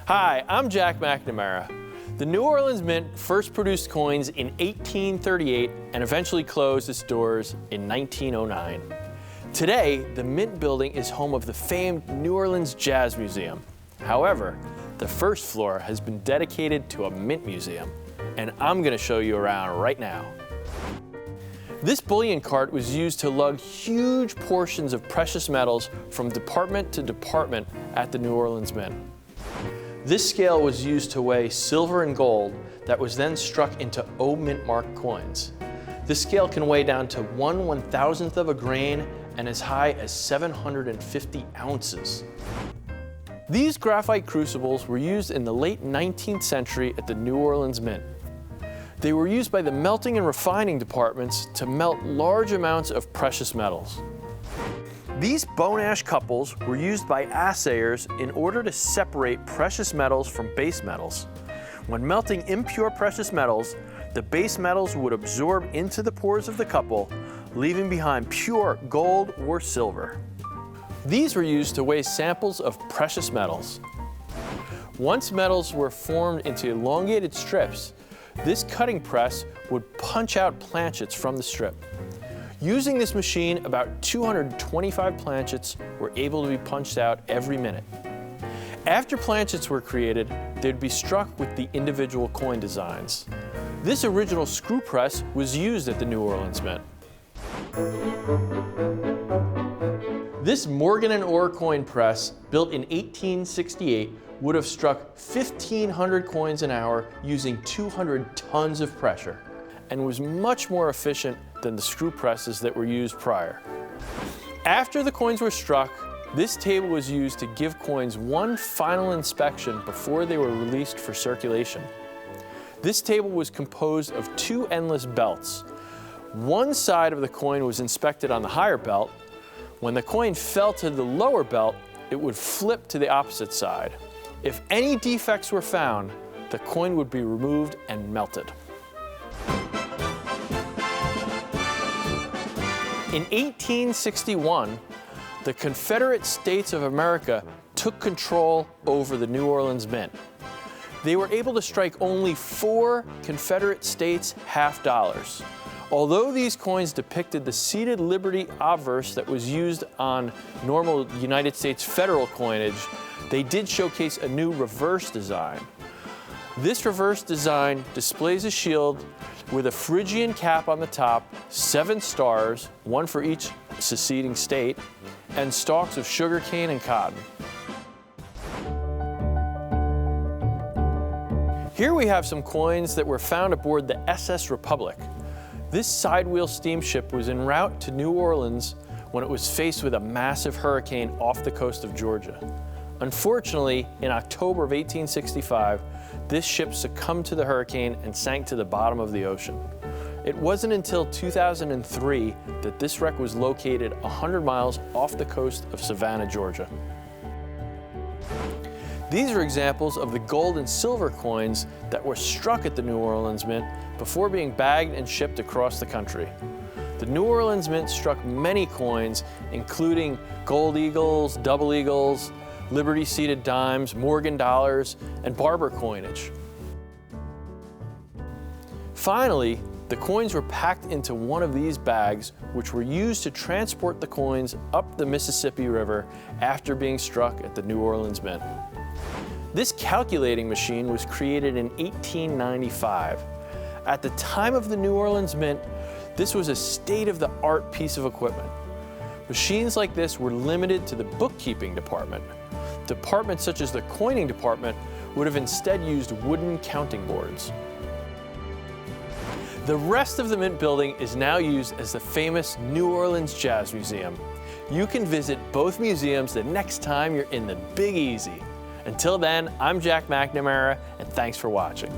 Hi, I'm Jack McNamara. The New Orleans Mint first produced coins in 1838 and eventually closed its doors in 1909. Today, the Mint building is home of the famed New Orleans Jazz Museum. However, the first floor has been dedicated to a mint museum, and I'm going to show you around right now. This bullion cart was used to lug huge portions of precious metals from department to department at the New Orleans Mint. This scale was used to weigh silver and gold that was then struck into O mint mark coins. This scale can weigh down to 1/1000th of a grain and as high as 750 ounces. These graphite crucibles were used in the late 19th century at the New Orleans Mint. They were used by the melting and refining departments to melt large amounts of precious metals. These bone ash couples were used by assayers in order to separate precious metals from base metals. When melting impure precious metals, the base metals would absorb into the pores of the couple, leaving behind pure gold or silver. These were used to weigh samples of precious metals. Once metals were formed into elongated strips, this cutting press would punch out planchets from the strip. Using this machine, about 225 planchets were able to be punched out every minute. After planchets were created, they'd be struck with the individual coin designs. This original screw press was used at the New Orleans Mint. This Morgan & Orr coin press, built in 1868, would have struck 1,500 coins an hour using 200 tons of pressure, and was much more efficient than the screw presses that were used prior. After the coins were struck, this table was used to give coins one final inspection before they were released for circulation. This table was composed of two endless belts. One side of the coin was inspected on the higher belt. When the coin fell to the lower belt, it would flip to the opposite side. If any defects were found, the coin would be removed and melted. In 1861, the Confederate States of America took control over the New Orleans Mint. They were able to strike only 4 Confederate States half dollars. Although these coins depicted the seated Liberty obverse that was used on normal United States federal coinage, they did showcase a new reverse design. This reverse design displays a shield with a Phrygian cap on the top, 7 stars, one for each seceding state, and stalks of sugarcane and cotton. Here we have some coins that were found aboard the SS Republic. This sidewheel steamship was en route to New Orleans when it was faced with a massive hurricane off the coast of Georgia. Unfortunately, in October of 1865, this ship succumbed to the hurricane and sank to the bottom of the ocean. It wasn't until 2003 that this wreck was located 100 miles off the coast of Savannah, Georgia. These are examples of the gold and silver coins that were struck at the New Orleans Mint before being bagged and shipped across the country. The New Orleans Mint struck many coins, including gold eagles, double eagles, Liberty-seated dimes, Morgan dollars, and barber coinage. Finally, the coins were packed into one of these bags, which were used to transport the coins up the Mississippi River after being struck at the New Orleans Mint. This calculating machine was created in 1895. At the time of the New Orleans Mint, this was a state-of-the-art piece of equipment. Machines like this were limited to the bookkeeping department. Departments such as the coining department would have instead used wooden counting boards. The rest of the Mint building is now used as the famous New Orleans Jazz Museum. You can visit both museums the next time you're in the Big Easy. Until then, I'm Jack McNamara, and thanks for watching.